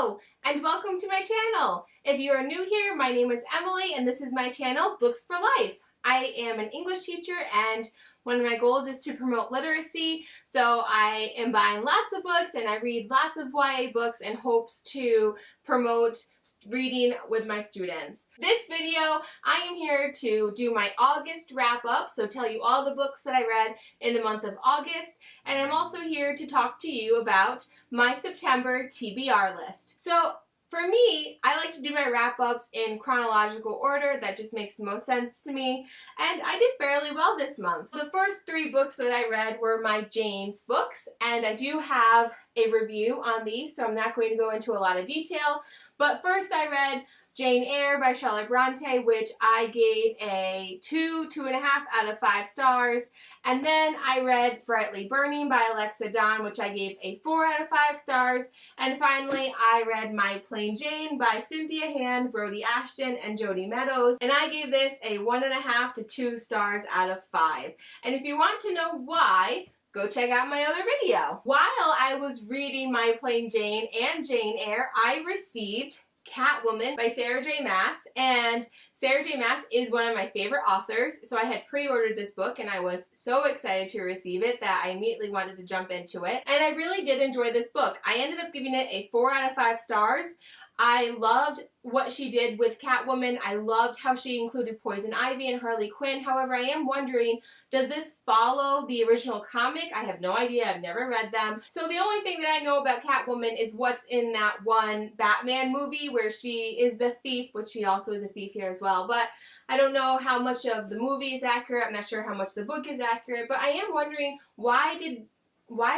Hello, and welcome to my channel. If you are new here, my name is Emily, and this is my channel, Books for Life. I am an English teacher, and one of my goals is to promote literacy, so I am buying lots of books, and I read lots of YA books in hopes to promote reading with my students. This video, I am here to do my August wrap-up, so tell you all the books that I read in the month of August, and I'm also here to talk to you about my September TBR list. So for me, I like to do my wrap-ups in chronological order. That just makes the most sense to me. And I did fairly well this month. The first 3 books that I read were my Jane's books, and I do have a review on these, so I'm not going to go into a lot of detail. But first I read Jane Eyre by Charlotte Bronte, which I gave a 2.5 out of 5 stars. And then I read Brightly Burning by Alexa Donne, which I gave a 4 out of 5 stars. And finally, I read My Plain Jane by Cynthia Hand, Brody Ashton, and Jody Meadows. And I gave this a 1.5 to 2 stars out of 5. And if you want to know why, go check out my other video. While I was reading My Plain Jane and Jane Eyre, I received Catwoman by Sarah J. Maas, and Sarah J. Maas is one of my favorite authors, so I had pre-ordered this book and I was so excited to receive it that I immediately wanted to jump into it, and I really did enjoy this book. I ended up giving it a 4 out of 5 stars. I loved what she did with Catwoman. I loved how she included Poison Ivy and Harley Quinn. However, I am wondering, does this follow the original comic? I have no idea. I've never read them. So the only thing that I know about Catwoman is what's in that one Batman movie where she is the thief, which she also is a thief here as well. But I don't know how much of the movie is accurate. I'm not sure how much the book is accurate. But I am wondering, why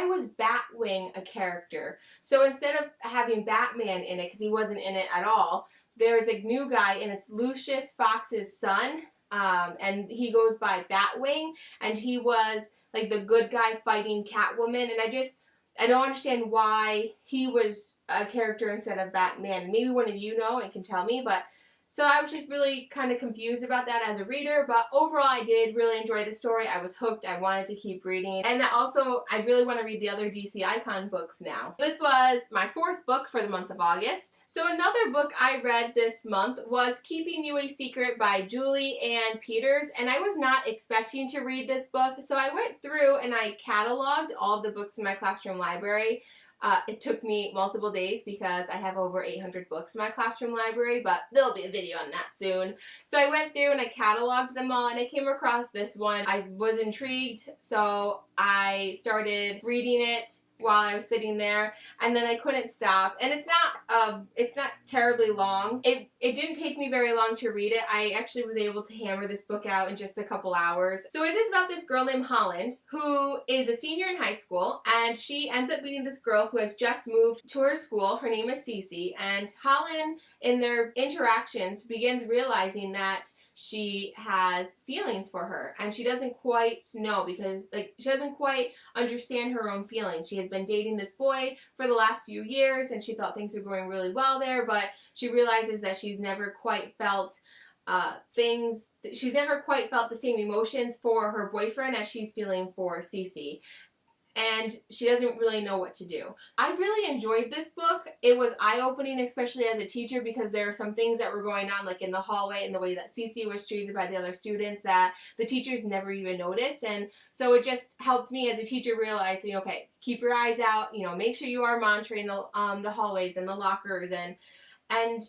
was Batwing a character? So instead of having Batman in it, because he wasn't in it at all, there's a new guy, and it's Lucius Fox's son, and he goes by Batwing, and he was like the good guy fighting Catwoman, and I don't understand why he was a character instead of Batman. Maybe one of you know and can tell me, but so I was just really kind of confused about that as a reader, but overall I did really enjoy the story. I was hooked. I wanted to keep reading. And also, I really want to read the other DC Icon books now. This was my 4th book for the month of August. So another book I read this month was Keeping You a Secret by Julie Ann Peters, and I was not expecting to read this book, so I went through and I cataloged all of the books in my classroom library. It took me multiple days because I have over 800 books in my classroom library, but there'll be a video on that soon. So I went through and I cataloged them all, and I came across this one. I was intrigued, so I started reading it while I was sitting there, and then I couldn't stop. And it's not terribly long. It didn't take me very long to read it. I actually was able to hammer this book out in just a couple hours. So it is about this girl named Holland who is a senior in high school, and she ends up meeting this girl who has just moved to her school. Her name is Cece, and Holland, in their interactions, begins realizing that she has feelings for her, and she doesn't quite know, because she doesn't quite understand her own feelings. She has been dating this boy for the last few years, and she thought things were going really well there, but she realizes that she's never quite felt she's never quite felt the same emotions for her boyfriend as she's feeling for Cece. And she doesn't really know what to do. I really enjoyed this book. It was eye-opening, especially as a teacher, because there are some things that were going on, like in the hallway and the way that Cece was treated by the other students, that the teachers never even noticed. And so it just helped me as a teacher realize, okay, keep your eyes out, make sure you are monitoring the hallways and the lockers. And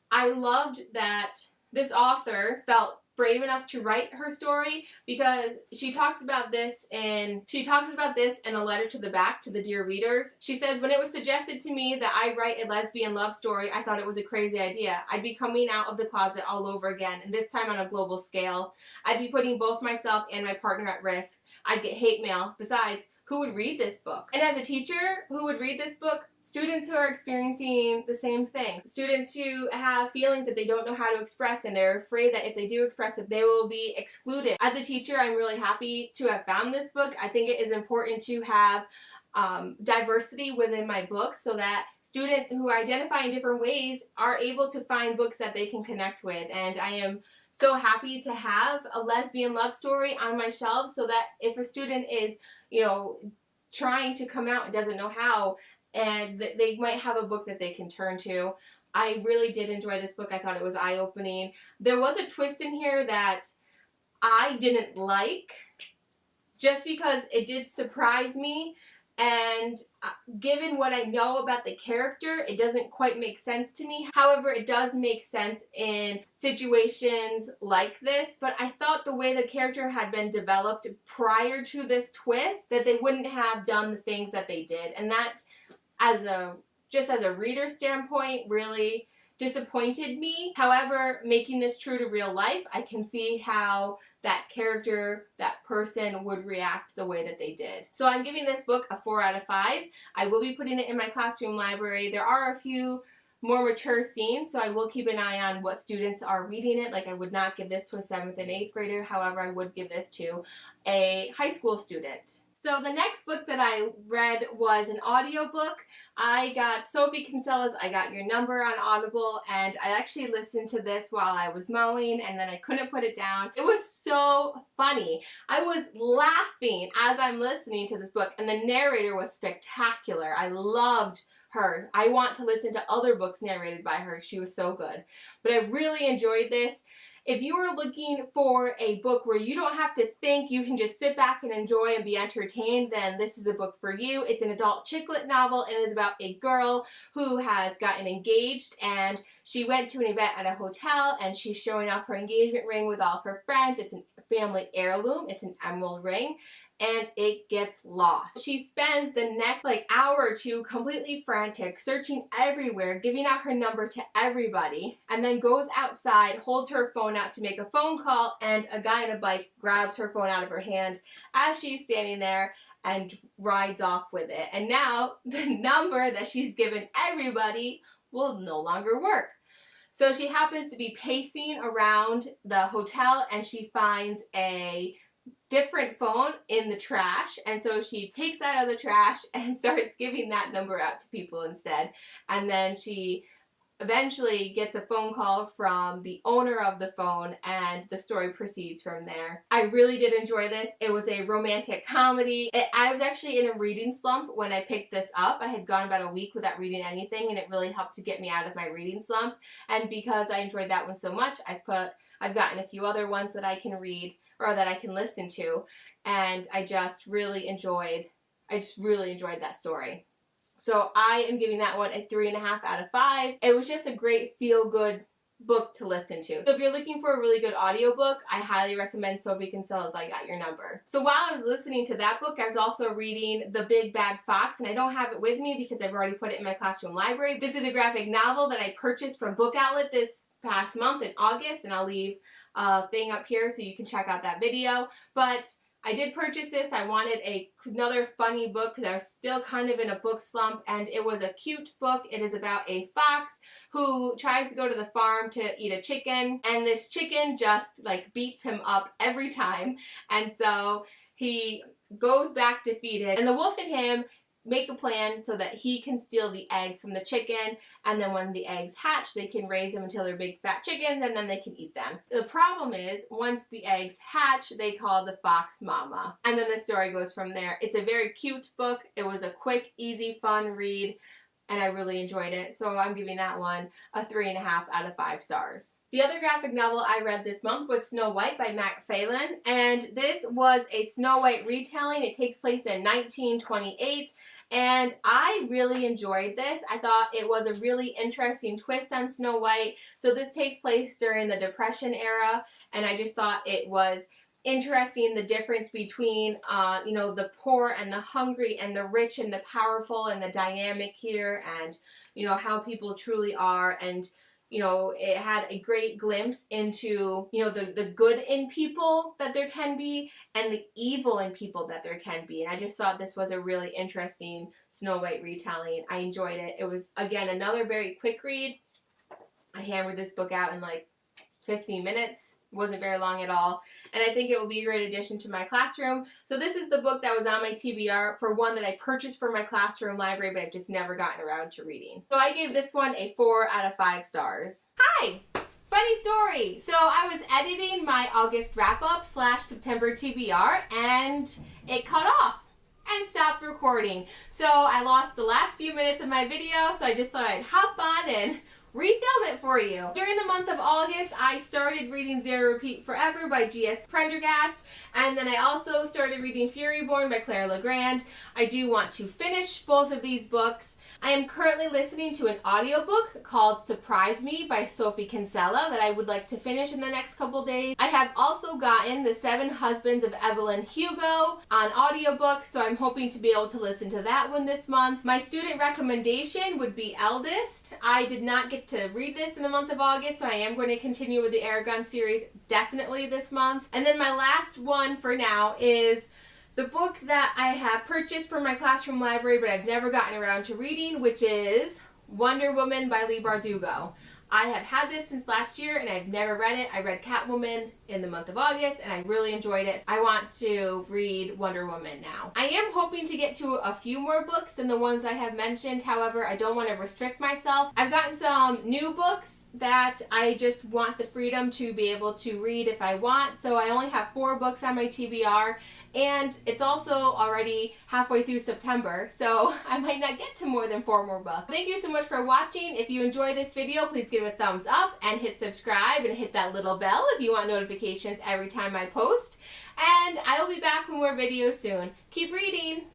I loved that this author felt brave enough to write her story, because she talks about this in a letter to the dear readers. She says, "When it was suggested to me that I write a lesbian love story, I thought it was a crazy idea. I'd be coming out of the closet all over again, and this time on a global scale. I'd be putting both myself and my partner at risk. I'd get hate mail. Besides, who would read this book?" And as a teacher who would read this book, students who are experiencing the same thing. Students who have feelings that they don't know how to express, and they're afraid that if they do express it, they will be excluded. As a teacher, I'm really happy to have found this book. I think it is important to have diversity within my books, so that students who identify in different ways are able to find books that they can connect with. And I am so happy to have a lesbian love story on my shelves, so that if a student is, trying to come out and doesn't know how, and they might have a book that they can turn to. I really did enjoy this book. I thought it was eye-opening. There was a twist in here that I didn't like, just because it did surprise me, and given what I know about the character, it doesn't quite make sense to me. However, it does make sense in situations like this, but I thought the way the character had been developed prior to this twist, that they wouldn't have done the things that they did, and that, just as a reader standpoint, really disappointed me. However, making this true to real life, I can see how that character, that person would react the way that they did. So I'm giving this book a 4 out of 5. I will be putting it in my classroom library. There are a few more mature scenes, so I will keep an eye on what students are reading it. Like, I would not give this to a 7th and 8th grader. However, I would give this to a high school student. So the next book that I read was an audiobook. I got Sophie Kinsella's I Got Your Number on Audible, and I actually listened to this while I was mowing, and then I couldn't put it down. It was so funny. I was laughing as I'm listening to this book, and the narrator was spectacular. I loved her. I want to listen to other books narrated by her. She was so good. But I really enjoyed this. If you are looking for a book where you don't have to think, you can just sit back and enjoy and be entertained, then this is a book for you. It's an adult chick lit novel, and it is about a girl who has gotten engaged, and she went to an event at a hotel, and she's showing off her engagement ring with all of her friends. It's a family heirloom. It's an emerald ring, and it gets lost. She spends the next hour or two completely frantic, searching everywhere, giving out her number to everybody, and then goes outside, holds her phone out to make a phone call, and a guy on a bike grabs her phone out of her hand as she's standing there and rides off with it. And now the number that she's given everybody will no longer work. So she happens to be pacing around the hotel, and she finds a different phone in the trash, and so she takes that out of the trash and starts giving that number out to people instead. And then she eventually gets a phone call from the owner of the phone, and the story proceeds from there. I really did enjoy this. It was a romantic comedy. I was actually in a reading slump when I picked this up. I had gone about a week without reading anything, and it really helped to get me out of my reading slump. And because I enjoyed that one so much, I've gotten a few other ones that I can read or that I can listen to, and I just really enjoyed that story. So I am giving that one a 3.5 out of 5. It was just a great feel-good book to listen to. So if you're looking for a really good audiobook, I highly recommend Sophie Kinsella's I Got Your Number. So while I was listening to that book, I was also reading The Big Bad Fox, and I don't have it with me because I've already put it in my classroom library. This is a graphic novel that I purchased from Book Outlet this past month in August, and I'll leave a thing up here so you can check out that video. But I did purchase this. I wanted another funny book because I was still kind of in a book slump, and it was a cute book. It is about a fox who tries to go to the farm to eat a chicken, and this chicken just beats him up every time, and so he goes back defeated, and the wolf and him make a plan so that he can steal the eggs from the chicken, and then when the eggs hatch, they can raise them until they're big fat chickens, and then they can eat them. The problem is, once the eggs hatch, they call the fox mama, and then the story goes from there. It's a very cute book. It was a quick, easy, fun read, and I really enjoyed it, so I'm giving that one a 3.5 out of 5 stars. The other graphic novel I read this month was Snow White by Matt Phelan, and this was a Snow White retelling. It takes place in 1928, and I really enjoyed this. I thought it was a really interesting twist on Snow White. So this takes place during the Depression era, and I just thought it was interesting, the difference between the poor and the hungry and the rich and the powerful, and the dynamic here, and how people truly are. And it had a great glimpse into, the good in people that there can be and the evil in people that there can be. And I just thought this was a really interesting Snow White retelling. I enjoyed it. It was, again, another very quick read. I hammered this book out in 15 minutes. It wasn't very long at all. And I think it will be a great addition to my classroom. So this is the book that was on my TBR for one that I purchased for my classroom library, but I've just never gotten around to reading. So I gave this one a 4 out of 5 stars. Hi! Funny story. So I was editing my August wrap-up / September TBR, and it cut off. and stopped recording. So I lost the last few minutes of my video, so I just thought I'd hop on and refilm it for you. During the month of August, I started reading Zero Repeat Forever by G.S. Prendergast, and then I also started reading Furyborn by Claire Legrand. I do want to finish both of these books. I am currently listening to an audiobook called Surprise Me by Sophie Kinsella that I would like to finish in the next couple days. I have also gotten The Seven Husbands of Evelyn Hugo on audiobook, so I'm hoping to be able to listen to that one this month. My student recommendation would be Eldest. I did not get to read this in the month of August, so I am going to continue with the Aragon series definitely this month. And then my last one for now is the book that I have purchased from my classroom library but I've never gotten around to reading, which is Wonder Woman by Leigh Bardugo. I have had this since last year and I've never read it. I read Catwoman in the month of August and I really enjoyed it. I want to read Wonder Woman now. I am hoping to get to a few more books than the ones I have mentioned. However, I don't want to restrict myself. I've gotten some new books that I just want the freedom to be able to read if I want. So I only have 4 books on my TBR, and it's also already halfway through September, so I might not get to more than 4 more books. Thank you so much for watching. If you enjoyed this video, please give it a thumbs up and hit subscribe and hit that little bell if you want notifications every time I post. And I will be back with more videos soon. Keep reading!